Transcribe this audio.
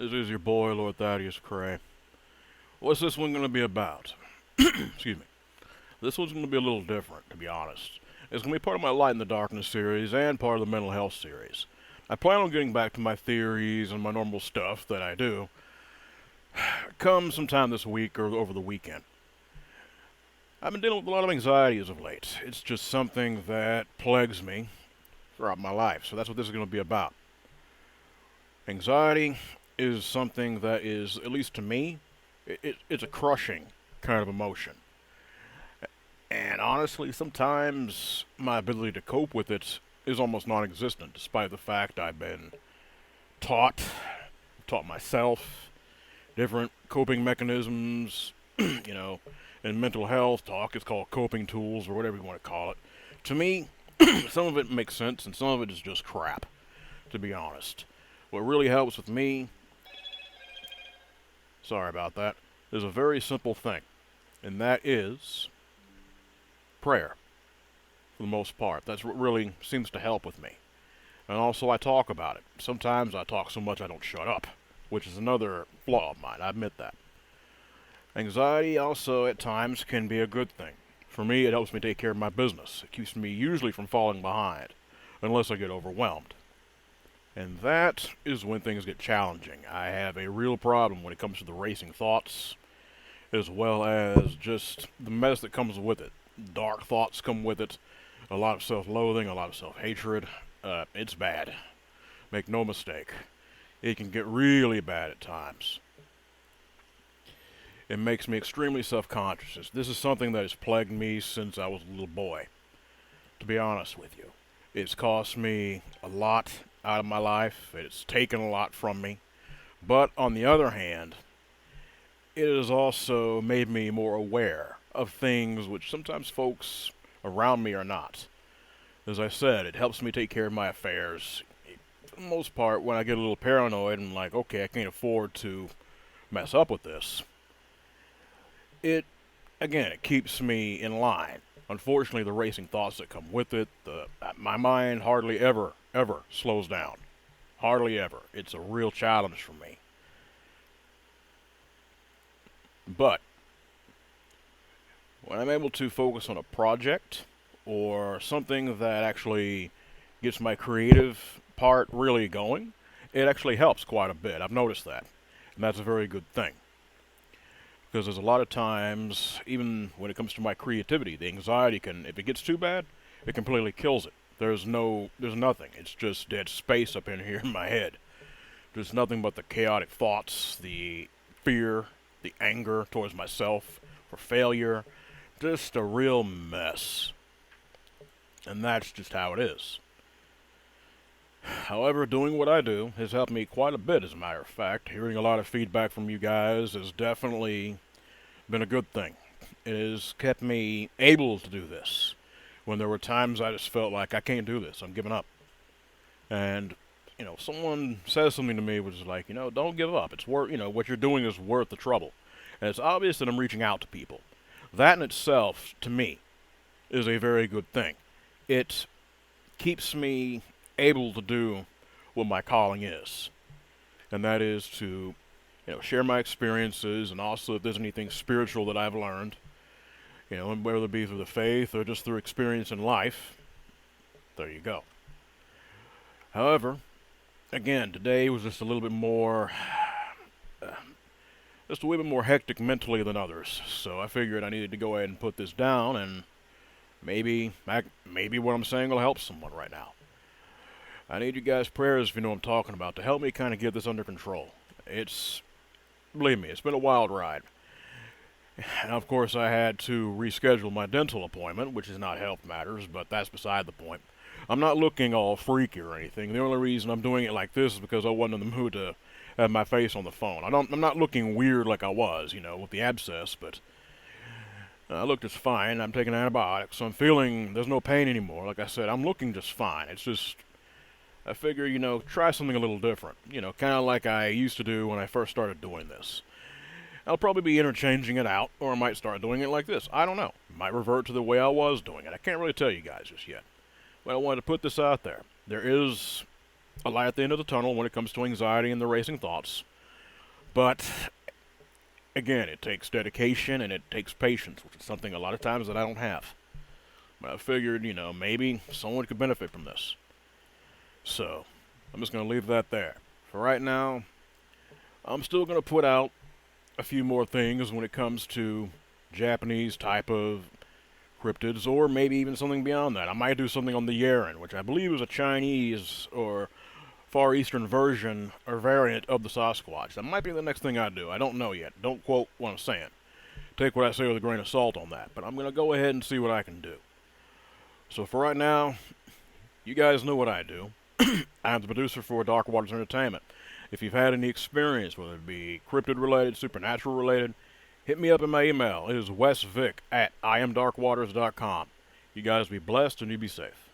This is your boy, Lord Thaddeus Cray. What's this one going to be about? Excuse me. This one's going to be a little different, to be honest. It's going to be part of my Light in the Darkness series and part of the Mental Health series. I plan on getting back to my theories and my normal stuff that I do come sometime this week or over the weekend. I've been dealing with a lot of anxiety as of late. It's just something that plagues me throughout my life, so that's what this is going to be about. Anxiety is something that is, at least to me, it's a crushing kind of emotion. And honestly, sometimes my ability to cope with it is almost non existent, despite the fact I've been taught myself different coping mechanisms, you know, in mental health talk, it's called coping tools or whatever you want to call it. To me, some of it makes sense and some of it is just crap, to be honest. What really helps with me, sorry about that, is a very simple thing, and that is prayer, for the most part. That's what really seems to help with me. And also, I talk about it. Sometimes I talk so much I don't shut up, which is another flaw of mine, I admit that. Anxiety also, at times, can be a good thing. For me, it helps me take care of my business. It keeps me usually from falling behind, unless I get overwhelmed. And that is when things get challenging. I have a real problem when it comes to the racing thoughts, as well as just the mess that comes with it. Dark thoughts come with it, a lot of self-loathing, a lot of self-hatred. It's bad. Make no mistake. It can get really bad at times. It makes me extremely self-conscious. This is something that has plagued me since I was a little boy, to be honest with you. It's cost me a lot out of my life. It's taken a lot from me. But on the other hand, it has also made me more aware of things which sometimes folks around me are not. As I said, it helps me take care of my affairs. For the most part, when I get a little paranoid and like, okay, I can't afford to mess up with this, it keeps me in line. Unfortunately, the racing thoughts that come with it, my mind hardly ever slows down. Hardly ever. It's a real challenge for me. But when I'm able to focus on a project or something that actually gets my creative part really going, it actually helps quite a bit. I've noticed that. And that's a very good thing. Because there's a lot of times, even when it comes to my creativity, the anxiety can, if it gets too bad, it completely kills it. There's nothing. It's just dead space up in here in my head. There's nothing but the chaotic thoughts, the fear, the anger towards myself for failure. Just a real mess. And that's just how it is. However, doing what I do has helped me quite a bit, as a matter of fact. Hearing a lot of feedback from you guys has definitely been a good thing. It has kept me able to do this. When there were times I just felt like I can't do this, I'm giving up. And, someone says something to me which is like, don't give up. It's worth, what you're doing is worth the trouble. And it's obvious that I'm reaching out to people. That in itself, to me, is a very good thing. It keeps me able to do what my calling is, and that is to share my experiences, and also if there's anything spiritual that I've learned, whether it be through the faith or just through experience in life. There you go. However, again, today was just a little bit more just a wee bit more hectic mentally than others, so I figured I needed to go ahead and put this down, and maybe what I'm saying will help someone right now. I need you guys' prayers, if you know what I'm talking about, to help me kind of get this under control. Believe me, it's been a wild ride. And of course, I had to reschedule my dental appointment, which is not health matters, but that's beside the point. I'm not looking all freaky or anything. The only reason I'm doing it like this is because I wasn't in the mood to have my face on the phone. I'm not looking weird like I was, with the abscess, but I look just fine. I'm taking antibiotics, so I'm feeling there's no pain anymore. Like I said, I'm looking just fine. It's just I figure, try something a little different. Kind of like I used to do when I first started doing this. I'll probably be interchanging it out, or I might start doing it like this. I don't know. Might revert to the way I was doing it. I can't really tell you guys just yet. But I wanted to put this out there. There is a light at the end of the tunnel when it comes to anxiety and the racing thoughts. But again, it takes dedication and it takes patience, which is something a lot of times that I don't have. But I figured, maybe someone could benefit from this. So I'm just going to leave that there. For right now, I'm still going to put out a few more things when it comes to Japanese type of cryptids, or maybe even something beyond that. I might do something on the Yeren, which I believe is a Chinese or Far Eastern version or variant of the Sasquatch. That might be the next thing I do. I don't know yet. Don't quote what I'm saying. Take what I say with a grain of salt on that. But I'm going to go ahead and see what I can do. So for right now, you guys know what I do. I'm the producer for Dark Waters Entertainment. If you've had any experience, whether it be cryptid related, supernatural related, hit me up in my email. It is wesvic@iamdarkwaters.com. You guys be blessed and you be safe.